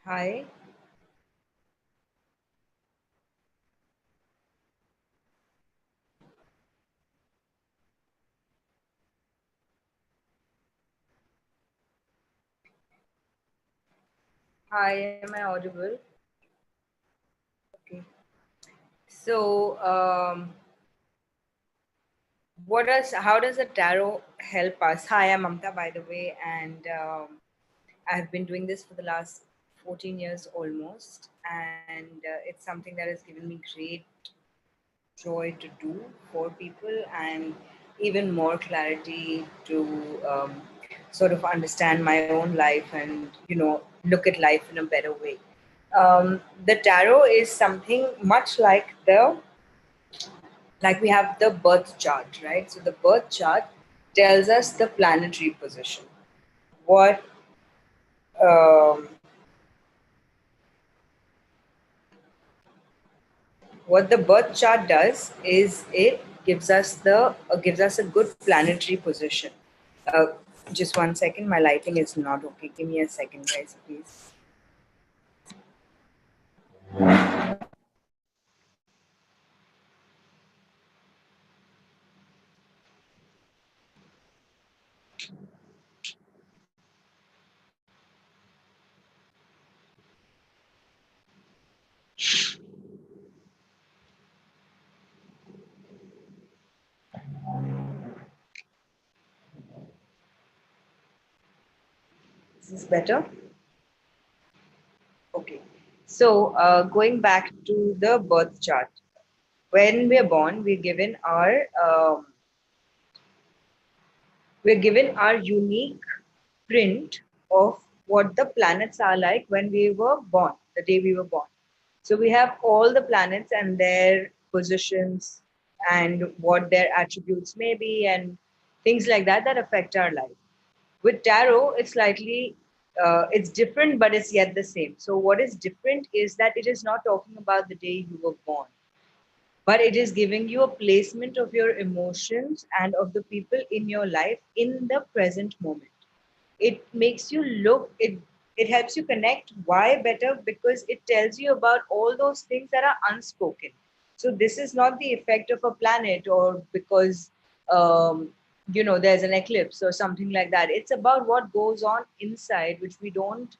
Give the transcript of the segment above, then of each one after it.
Hi. Hi, am I audible? Okay. So, how does the tarot help us? Hi, I'm Mamta, by the way, and I've been doing this for the last 14 years almost, and it's something that has given me great joy to do for people and even more clarity to sort of understand my own life and look at life in a better way. The tarot is something much like we have the birth chart, right? So the birth chart tells us the planetary position. What um, what the birth chart does is it gives us a good planetary position. Uh, just one second, my lighting is not okay. Give me a second, guys, please. Is this better? Okay. So going back to the birth chart, when we're born, we're given our unique print of what the planets are like when we were born, the day we were born. So we have all the planets and their positions and what their attributes may be and things like that that affect our life. With tarot, it's different, but it's yet the same. So what is different is that it is not talking about the day you were born, but it is giving you a placement of your emotions and of the people in your life in the present moment. It makes you look it helps you connect why better because it tells you about all those things that are unspoken. So this is not the effect of a planet or because um, there's an eclipse or something like that. It's about what goes on inside which we don't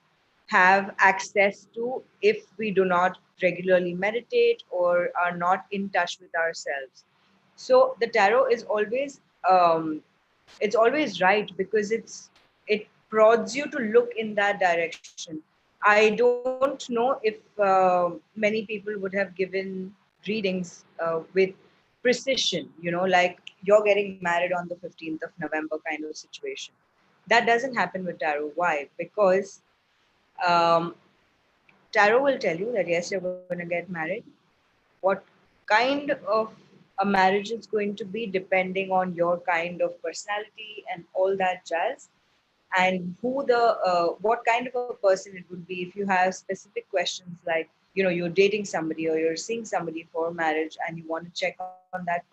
have access to if we do not regularly meditate or are not in touch with ourselves. So the tarot is always it's always right because it prods you to look in that direction. I don't know if many people would have given readings with precision, like you're getting married on the 15th of November kind of situation. That doesn't happen with tarot. Why? Because um, tarot will tell you that yes, you're going to get married. What kind of a marriage is going to be depending on your kind of personality and all that jazz, and what kind of a person it would be. If you have specific questions like you're dating somebody or you're seeing somebody for marriage and you want to check on that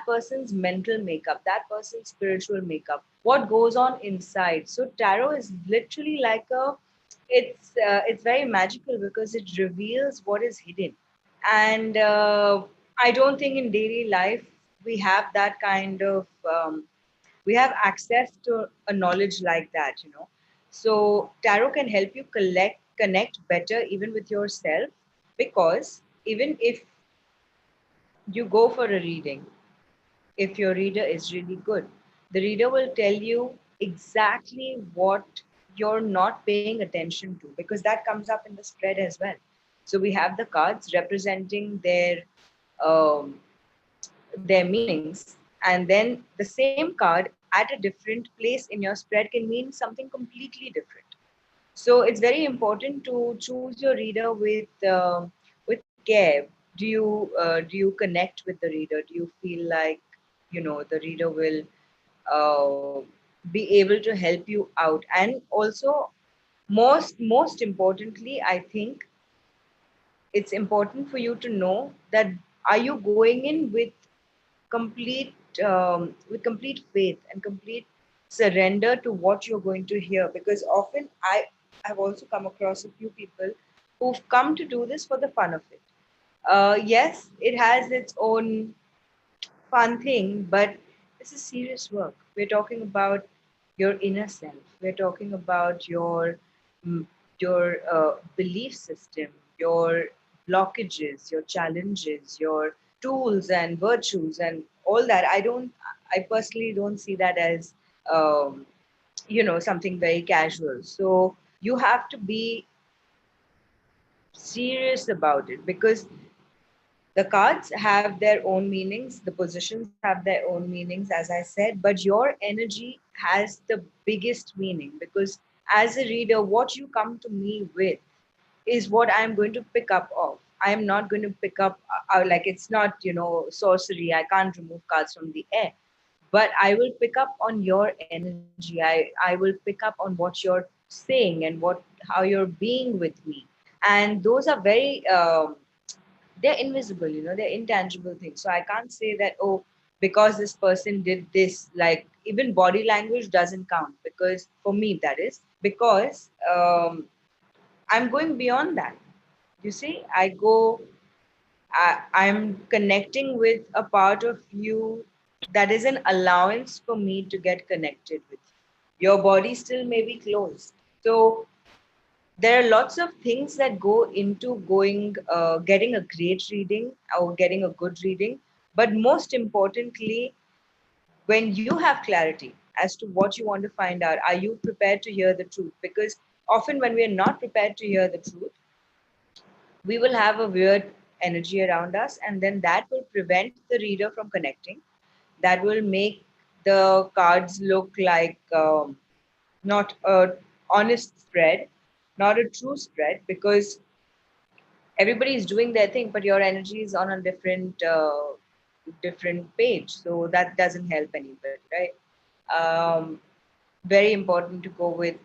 person's mental makeup, that person's spiritual makeup, what goes on inside. So tarot is literally like a it's very magical because it reveals what is hidden. And I don't think in daily life we have that kind of we have access to a knowledge like that. So tarot can help you connect better even with yourself, because even if you go for a reading, if your reader is really good, the reader will tell you exactly what you're not paying attention to, because that comes up in the spread as well. So we have the cards representing um, their meanings, and then the same card at a different place in your spread can mean something completely different. So it's very important to choose your reader with care. Do you connect with the reader? Do you feel like the reader will uh, be able to help you out? And also, most importantly, I think it's important for you to know that are you going in complete with complete faith and complete surrender to what you're going to hear. Because often I've also come across a few people who've come to do this for the fun of it. Yes, it has its own fun thing, but this is serious work. We're talking about your inner self. We're talking about mm, your belief system, your blockages, your challenges, your tools and virtues, and all that. I personally don't see that as um, something very casual. So you have to be serious about it because the cards have their own meanings, the positions have their own meanings, as I said, but your energy has the biggest meaning because as a reader, what you come to me with is what I'm going to pick up of. I'm not going to pick up, like it's not, sorcery. I can't remove cards from the air, but I will pick up on your energy. I will pick up on what you're saying and how you're being with me. And those are very, they're invisible, they're intangible things. So I can't say that, oh, because this person did this, like even body language doesn't count because for me that is because I'm going beyond that. You see, I'm connecting with a part of you that is an allowance for me to get connected with you. Your body still may be closed. So there are lots of things that go into getting a great reading or getting a good reading. But most importantly, when you have clarity as to what you want to find out, are you prepared to hear the truth? Because often when we are not prepared to hear the truth, we will have a weird energy around us, and then that will prevent the reader from connecting. That will make the cards look like not a honest spread, not a true spread, because everybody is doing their thing, but your energy is on a different page, so that doesn't help anybody, right? um, Very important to go with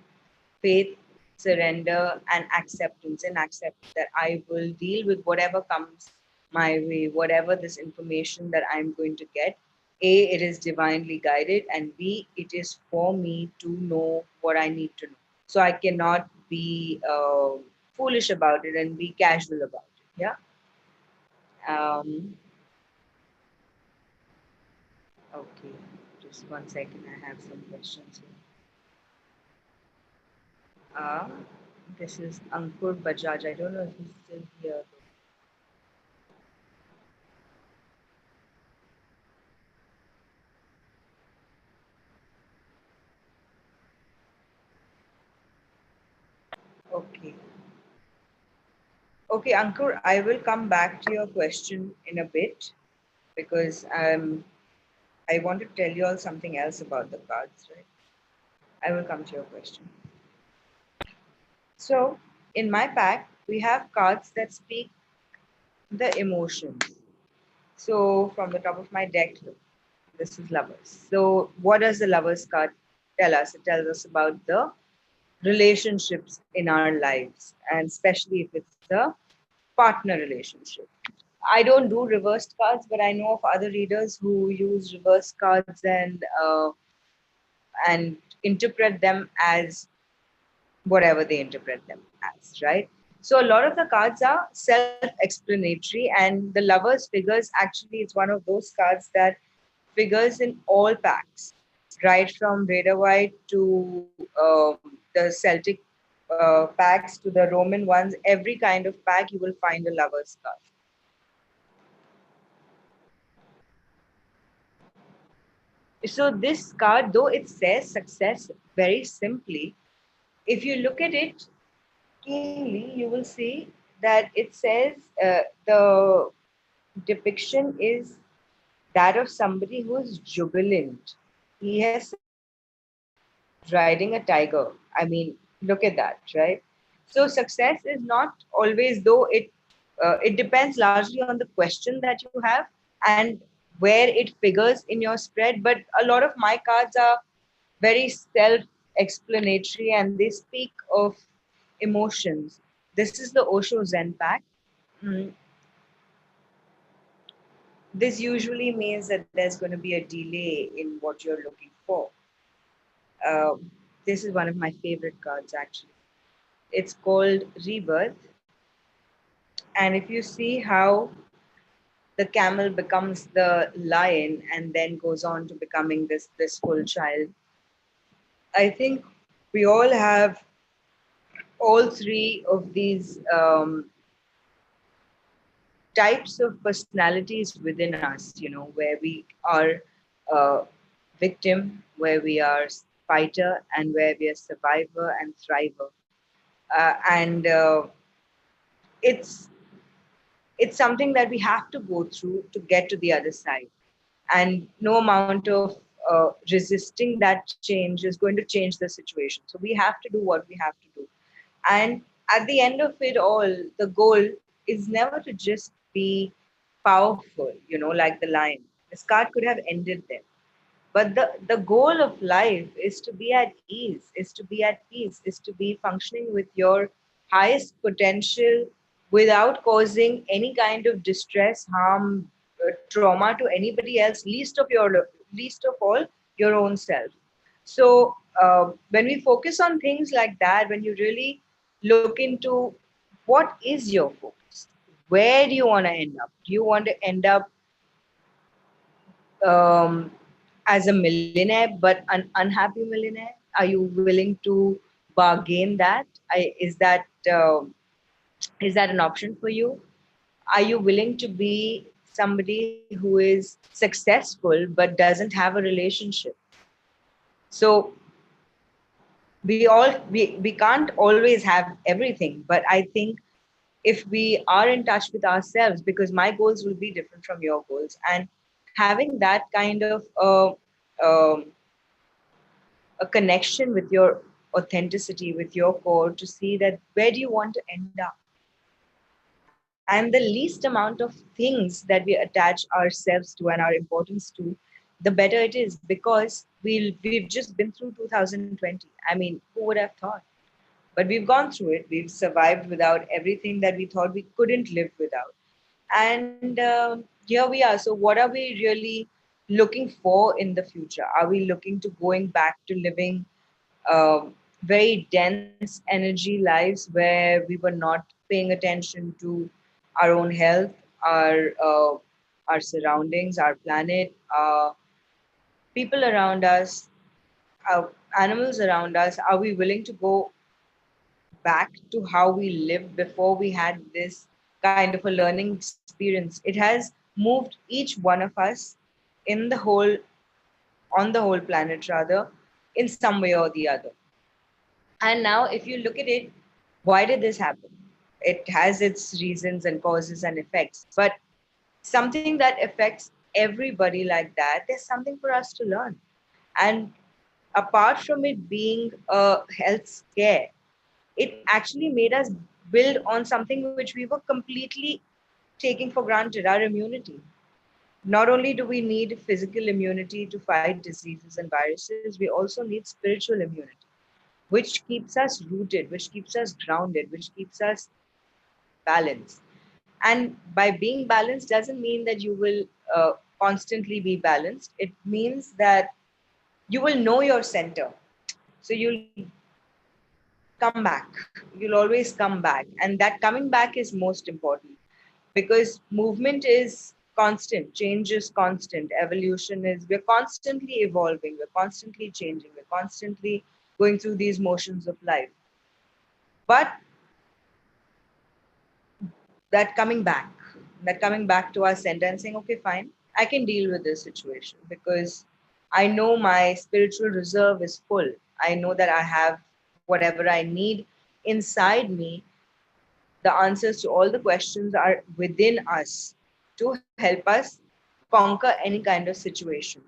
faith, surrender, and acceptance, and accept that I will deal with whatever comes my way, whatever this information that I'm going to get. A, it is divinely guided, and B, it is for me to know what I need to know. So I cannot be foolish about it and be casual about it. Yeah. Um, okay. Just 1 second. I have some questions here. Uh, this is Ankur Bajaj. I don't know if he's still here. Okay. Okay, Ankur, I will come back to your question in a bit because I want to tell you all something else about the cards, right? I will come to your question. So, in my pack, we have cards that speak the emotions. So, from the top of my deck, look, this is lovers. So, what does the lovers card tell us? It tells us about the relationships in our lives, and especially if it's a partner relationship. I don't do reversed cards, but I know of other readers who use reverse cards and interpret them as whatever they interpret them as, right? So a lot of the cards are self-explanatory, and the lovers figures actually is one of those cards that figures in all packs, right from Raider White to the Celtic packs to the Roman ones. Every kind of pack you will find a lovers card. So this card, though it says success very simply, if you look at it keenly, you will see that it says the depiction is that of somebody who is jubilant. He has succeeded riding a tiger. I mean, look at that, right? So success is not always, though it depends largely on the question that you have and where it figures in your spread. But a lot of my cards are very self-explanatory and they speak of emotions. This is the Osho Zen pack. Mm, this usually means that there's going to be a delay in what you're looking for. Uh, this is one of my favorite cards, actually. It's called rebirth. And if you see how the camel becomes the lion and then goes on to becoming this blissful child, I think we all have all three of these types of personalities within us, where we are a victim, where we are fighter, and where we are survivor and thriver. And it's it's something that we have to go through to get to the other side. And no amount of resisting that change is going to change the situation. So we have to do what we have to do. And at the end of it all, the goal is never to just be powerful, like the lion. This card could have ended there. But the goal of life is to be at ease, is to be at peace, is to be functioning with your highest potential without causing any kind of distress, harm, trauma to anybody else, least of all your own self. So when we focus on things like that, when you really look into what is your focus, where do you want to end up? Do you want to end up um, as a millionaire but an unhappy millionaire? Are you willing to bargain that? Is that an option for you? Are you willing to be somebody who is successful but doesn't have a relationship? So we can't always have everything, but I think if we are in touch with ourselves, because my goals will be different from your goals, and having that kind of um, a connection with your authenticity, with your core, to see that where do you want to end up. And the least amount of things that we attach ourselves to and our importance to, the better it is, because we've just been through 2020. I mean, who would have thought? But we've gone through it. We've survived without everything that we thought we couldn't live without. And here we are. So, what are we really looking for in the future? Are we looking to going back to living very dense energy lives where we were not paying attention to our own health, our surroundings, our planet, people around us, animals around us? Are we willing to go back to how we lived before we had this kind of a learning experience? It has moved each one of us in the whole on the whole planet rather, in some way or the other. And now, if you look at it, why did this happen? It has its reasons and causes and effects. But something that affects everybody like that, there's something for us to learn. And apart from it being a health scare, it actually made us build on something which we were completely taking for granted, our immunity. Not only do we need physical immunity to fight diseases and viruses, we also need spiritual immunity, which keeps us rooted, which keeps us grounded, which keeps us balanced. And by being balanced doesn't mean that you will constantly be balanced. It means that you will know your center. So you'll come back. You'll always come back. And that coming back is most important, because movement is constant, change is constant, evolution is, we're constantly evolving, we're constantly changing, we're constantly going through these motions of life. But that coming back, that coming back to our center and saying, okay, fine, I can deal with this situation because I know my spiritual reserve is full. I know that I have whatever I need inside me. The answers to all the questions are within us to help us conquer any kind of situation.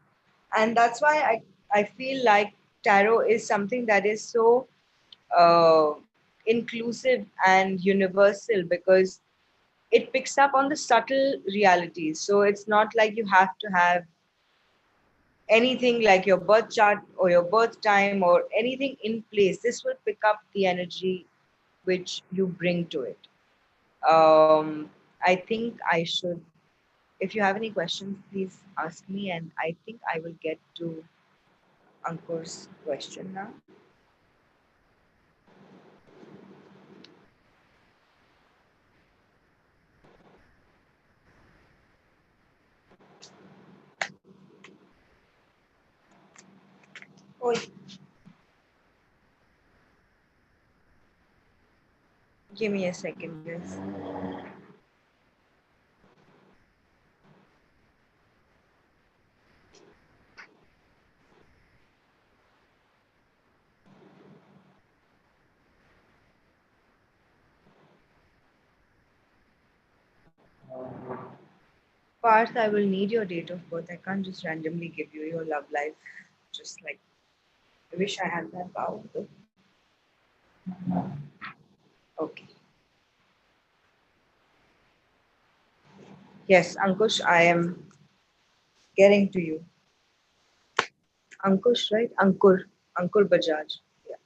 And that's why I feel like tarot is something that is so uh, inclusive and universal, because it picks up on the subtle realities. So it's not like you have to have anything like your birth chart or your birth time or anything in place. This will pick up the energy which you bring to it. I think I should, if you have any questions, please ask me, and I think I will get to Ankur's question now. Oh, give me a second, guys. Parth, I will need your date of birth. I can't just randomly give you your love life. Just like I wish I had that power. Though. Okay. Yes, Ankush, I am getting to you. Ankush, right? Ankur. Ankur Bajaj. Yeah.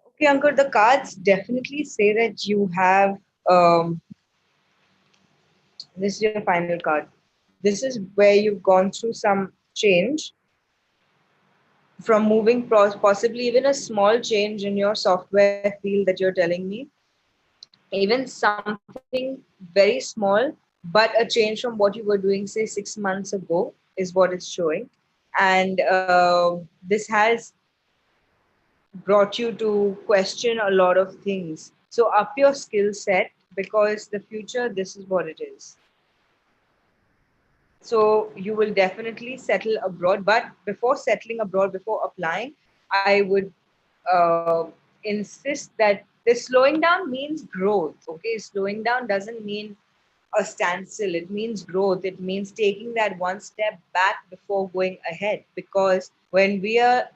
Okay, Ankur, the cards definitely say that you have this is your final card. This is where you've gone through some change from moving possibly even a small change in your software field that you're telling me, even something very small, but a change from what you were doing, say, 6 months ago, is what it's showing. And this has brought you to question a lot of things. So, up your skill set because the future, this is what it is. So you will definitely settle abroad. But before settling abroad, before applying, I would insist that this slowing down means growth. Okay, slowing down doesn't mean a standstill. It means growth. It means taking that one step back before going ahead. Because when we are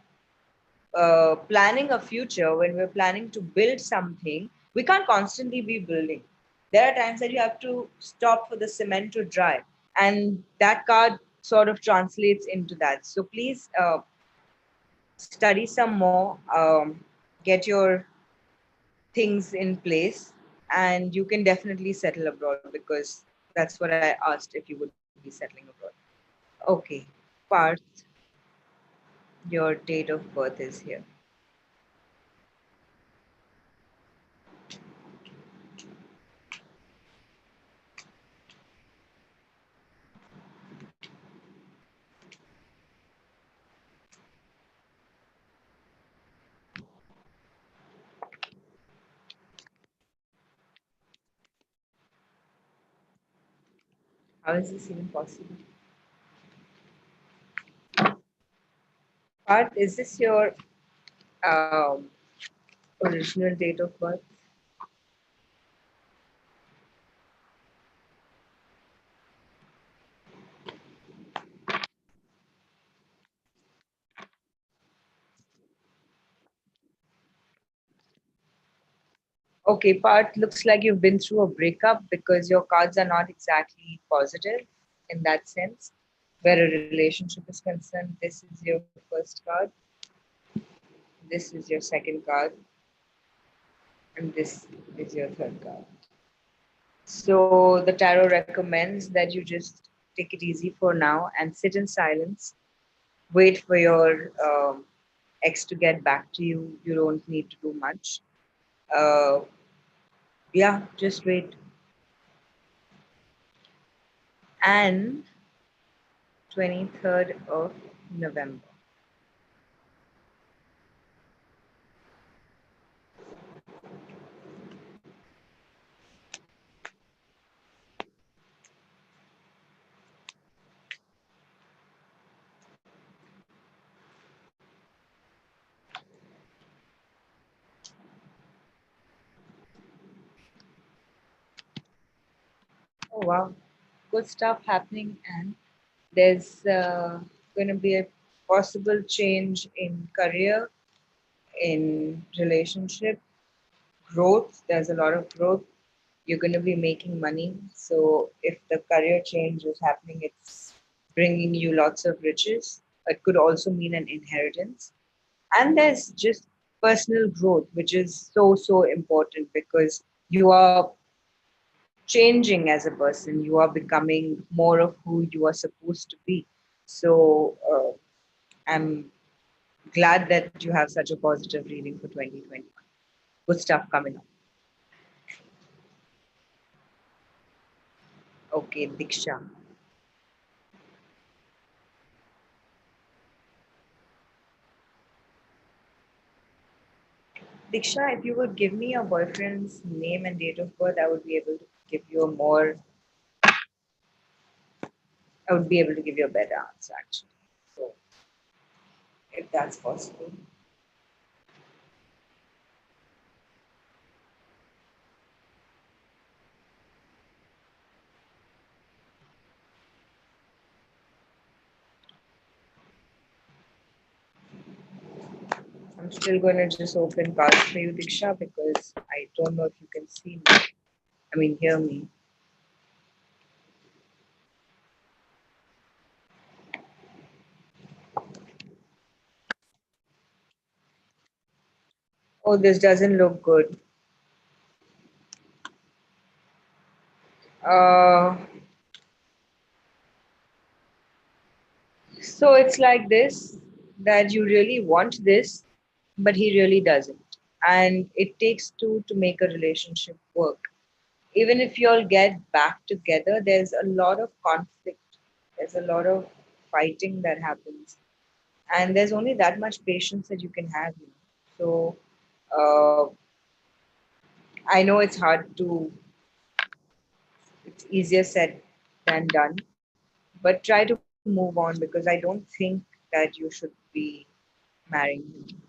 planning a future, when we're planning to build something, we can't constantly be building. There are times that you have to stop for the cement to dry, and that card sort of translates into that. So please study some more, get your things in place, and you can definitely settle abroad because that's what I asked if you would be settling abroad. Okay, Parth, your date of birth is here. How is this even possible? Parth, is this your um, original date of birth? Okay, Parth, looks like you've been through a breakup because your cards are not exactly positive in that sense. Where a relationship is concerned, this is your first card, this is your second card, and this is your third card. So the tarot recommends that you just take it easy for now and sit in silence. Wait for your ex to get back to you. You don't need to do much. Uh, yeah, just wait. And 23rd of November. Oh wow, good stuff happening, and there's going to be a possible change in career, in relationship, growth. There's a lot of growth. You're going to be making money. So if the career change is happening, it's bringing you lots of riches. It could also mean an inheritance. And there's just personal growth, which is so important because you are changing as a person. You are becoming more of who you are supposed to be. So I'm Glad that you have such a positive reading for 2021. Good stuff coming up. Okay, Diksha. Diksha, if you would give me your boyfriend's name and date of birth, give you a more, I would be able to give you a better answer actually. So, if that's possible. I'm still going to just open cards for you, Diksha, because I don't know if you can see me. I mean, hear me. Oh, this doesn't look good. Uh, so it's like this that you really want this, but he really doesn't. And it takes two to make a relationship work. Even if you all get back together, there's a lot of conflict, there's a lot of fighting that happens, and there's only that much patience that you can have. So, uh, I know it's hard to, it's easier said than done, but try to move on because I don't think that you should be marrying him.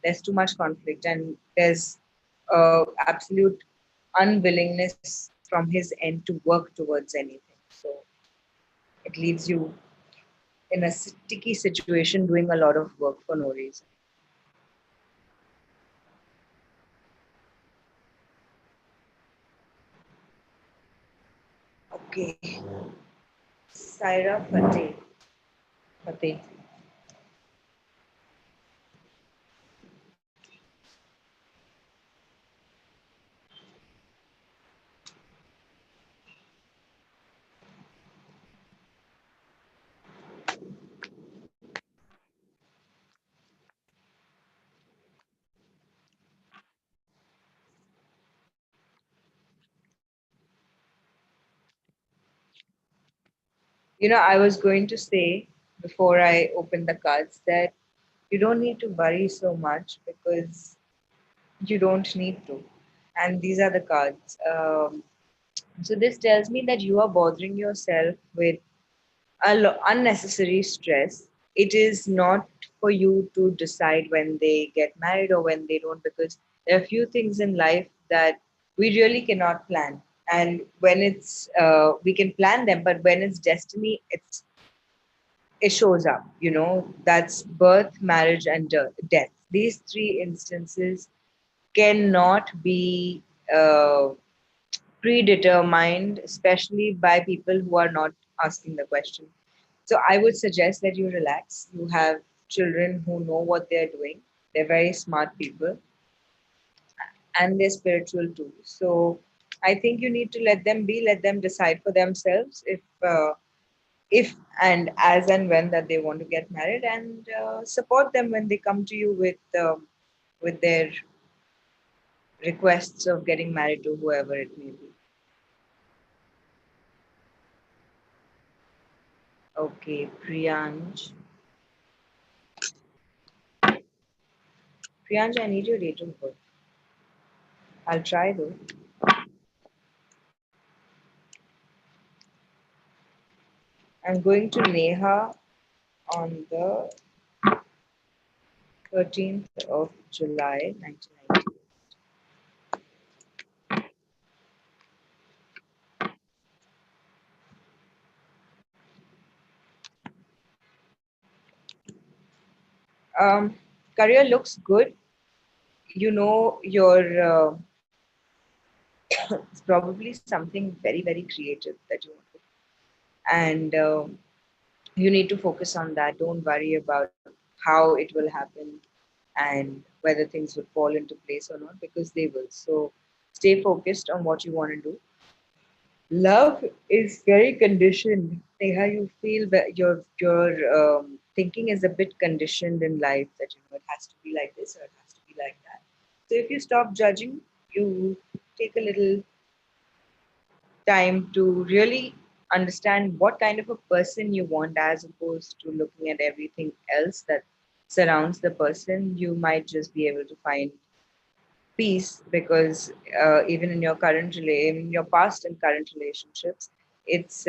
There's too much conflict and there's absolute unwillingness from his end to work towards anything. So it leaves you in a sticky situation doing a lot of work for no reason. Okay, Saira Fateh. Fateh. I was going to say before I open the cards that you don't need to worry so much because you don't need to. And these are the cards. So this tells me that you are bothering yourself with unnecessary stress. It is not for you to decide when they get married or when they don't, because there are few things in life that we really cannot plan. And when it's we can plan them, but when it's destiny, it shows up. That's birth, marriage, and death. These three instances cannot be uh, predetermined, especially by people who are not asking the question. So I would suggest that you relax. You have children who know what they're doing. They're very smart people and they're spiritual too. So I think you need to let them decide for themselves if and as and when that they want to get married, and support them when they come to you with their requests of getting married to whoever it may be. Okay, Priyanj. Priyanj, I need your date of birth. I'll try though. I'm going to Neha on the 13th of July, 1990. Career looks good. Your it's probably something very, very creative that you want to, and you need to focus on that. Don't worry about how it will happen and whether things will fall into place or not, because they will. So stay focused on what you want to do. Love is very conditioned. Neha, you feel that your thinking is a bit conditioned in life that it has to be like this or it has to be like that. So if you stop judging, you take a little time to really understand what kind of a person you want as opposed to looking at everything else that surrounds the person, you might just be able to find peace because even in your in your past and current relationships, it's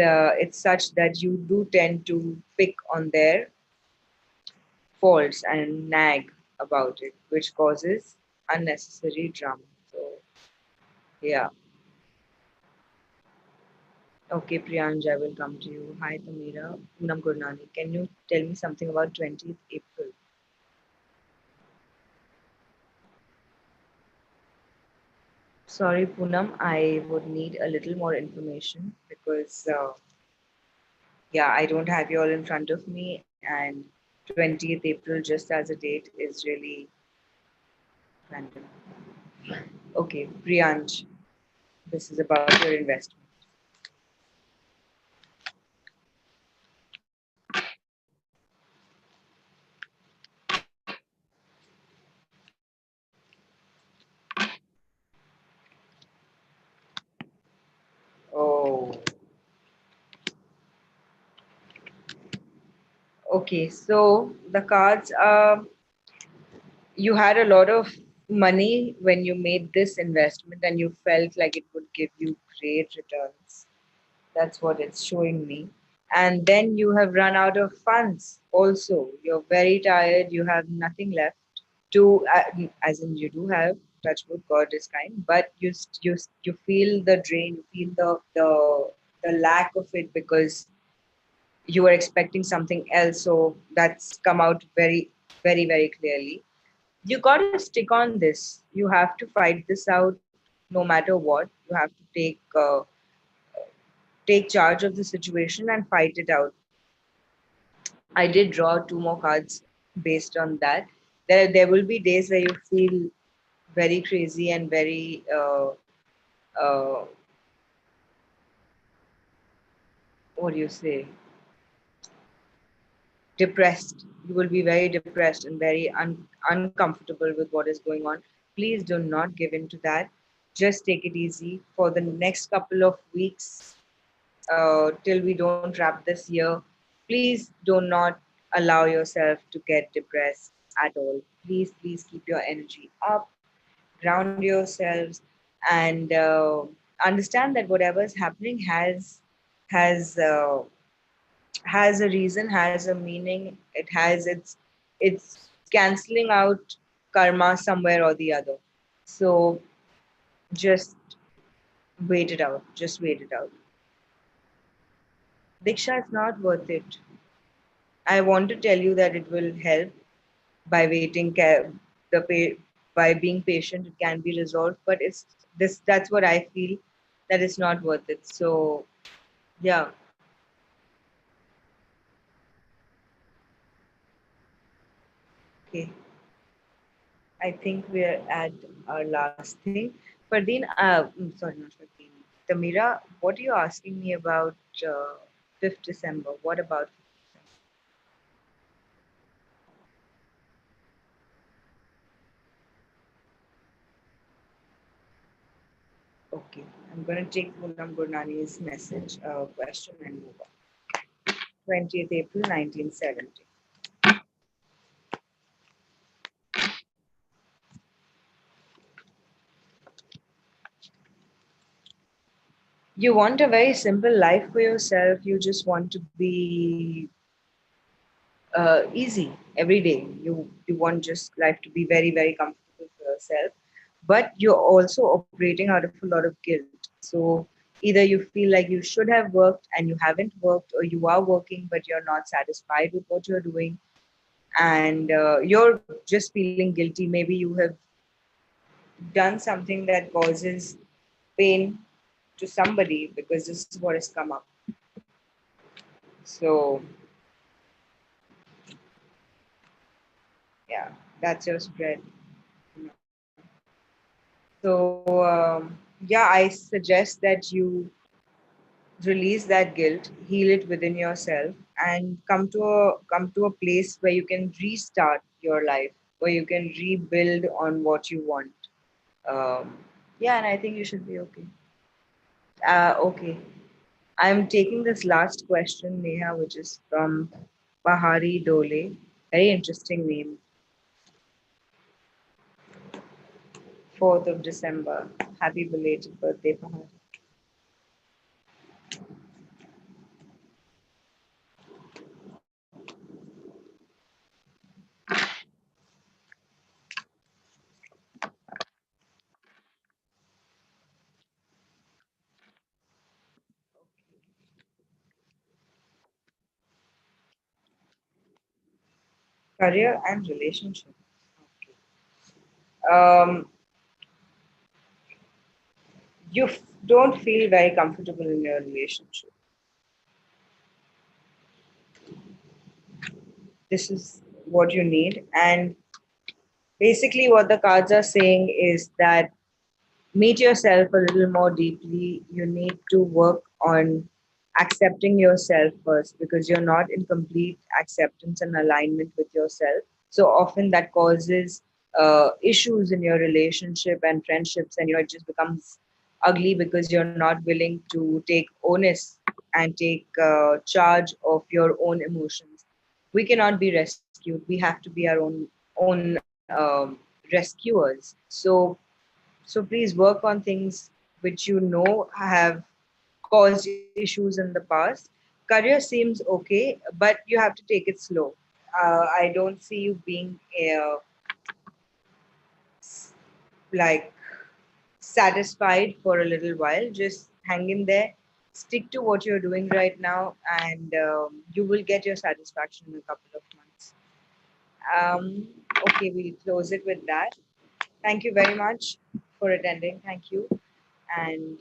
such that you do tend to pick on their faults and nag about it, which causes unnecessary drama. So yeah. Okay, Priyanj, I will come to you. Hi, Tamira. Poonam Gurnani. Can you tell me something about 20th April? Sorry, Poonam, I would need a little more information because, yeah, I don't have you all in front of me, and 20th April, just as a date, is really random. Okay, Priyanj, this is about your investment. Oh, okay. So the cards are you had a lot of money when you made this investment and you felt like it would give you great returns. That's what it's showing me. And then you have run out of funds also. You're very tired, you have nothing left to, as in you do have, touch wood, God is kind, but you feel the drain, you feel the lack of it because you were expecting something else. So that's come out very clearly. You got to stick on this. You have to fight this out no matter what. You have to take charge of the situation and fight it out. I did draw two more cards based on that. There will be days where you feel very crazy and very uh, what do you say, depressed. You will be very depressed and very uncomfortable with what is going on. Please do not give in to that. Just take it easy for the next couple of weeks till we don't wrap this year. Please do not allow yourself to get depressed at all. Please keep your energy up, ground yourselves, and understand that whatever is happening has has a reason, has a meaning. It has it's canceling out karma somewhere or the other. So just wait it out. Just wait it out. Diksha, it's not worth it. I want to tell you that it will help by the by being patient. It can be resolved, but it's this. That's what I feel that it's not worth it. So yeah, okay. I think we're at our last thing. Fardeen, sorry, not Fardeen. Tamira, what are you asking me about 5th December? What about 5th December? Okay, I'm going to take Poonam Gurnani's message, question and move on. 20th April 1970. You want a very simple life for yourself. You just want to be easy every day. You want just life to be very comfortable for yourself, but you're also operating out of a lot of guilt. So either you feel like you should have worked and you haven't worked, or you are working but you're not satisfied with what you're doing, and you're just feeling guilty. Maybe you have done something that causes pain to somebody because this is what has come up. So yeah, that's your spread. So yeah, I suggest that you release that guilt, heal it within yourself, and come to a place where you can restart your life, where you can rebuild on what you want. Um, yeah, and I think you should be okay. Okay. I'm taking this last question, Neha, which is from Bahari Dole. Very interesting name. 4th of December. Happy belated birthday, Bahari. Career and relationship. Um, you don't feel very comfortable in your relationship. This is what you need. And basically, what the cards are saying is that meet yourself a little more deeply. You need to work on accepting yourself first because you're not in complete acceptance and alignment with yourself. So often that causes issues in your relationship and friendships, and it just becomes ugly because you're not willing to take onus and take charge of your own emotions. We cannot be rescued. We have to be our own rescuers. So please work on things which you know have caused issues in the past. Career seems okay, but you have to take it slow. I don't see you being like satisfied for a little while. Just hang in there, stick to what you're doing right now, and you will get your satisfaction in a couple of months. Um, okay, we'll close it with that. Thank you very much for attending. Thank you. And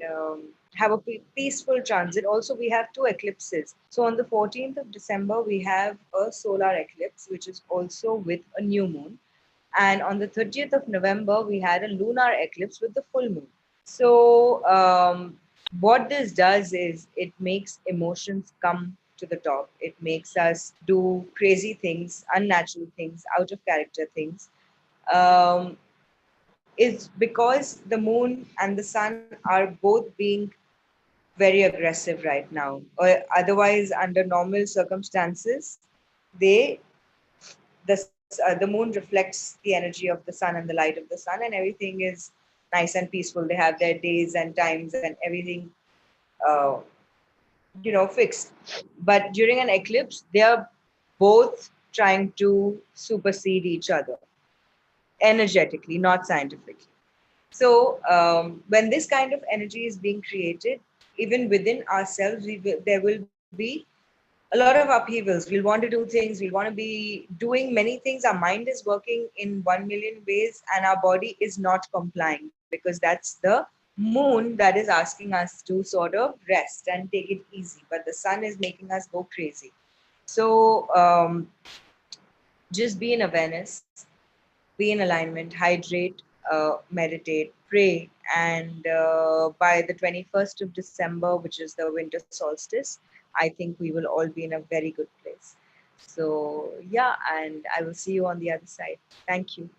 have a peaceful transit. Also, we have two eclipses. So, on the 14th of December, we have a solar eclipse, which is also with a new moon. And on the 30th of November, we had a lunar eclipse with the full moon. So, what this does is it makes emotions come to the top. It makes us do crazy things, unnatural things, out of character things. Um, is because the moon and the sun are both being very aggressive right now. Or otherwise, under normal circumstances, they the moon reflects the energy of the sun and the light of the sun, and everything is nice and peaceful. They have their days and times and everything, uh, fixed. But during an eclipse, they are both trying to supersede each other energetically, not scientifically. So when this kind of energy is being created, even within ourselves, there will be a lot of upheavals. We'll want to do things. We'll want to be doing many things. Our mind is working in 1 million ways, and our body is not complying because that's the moon that is asking us to sort of rest and take it easy. But the sun is making us go crazy. So just be in awareness, be in alignment, hydrate, meditate, pray, and by the 21st of December, which is the winter solstice, I think we will all be in a very good place. So, yeah, and I will see you on the other side. Thank you.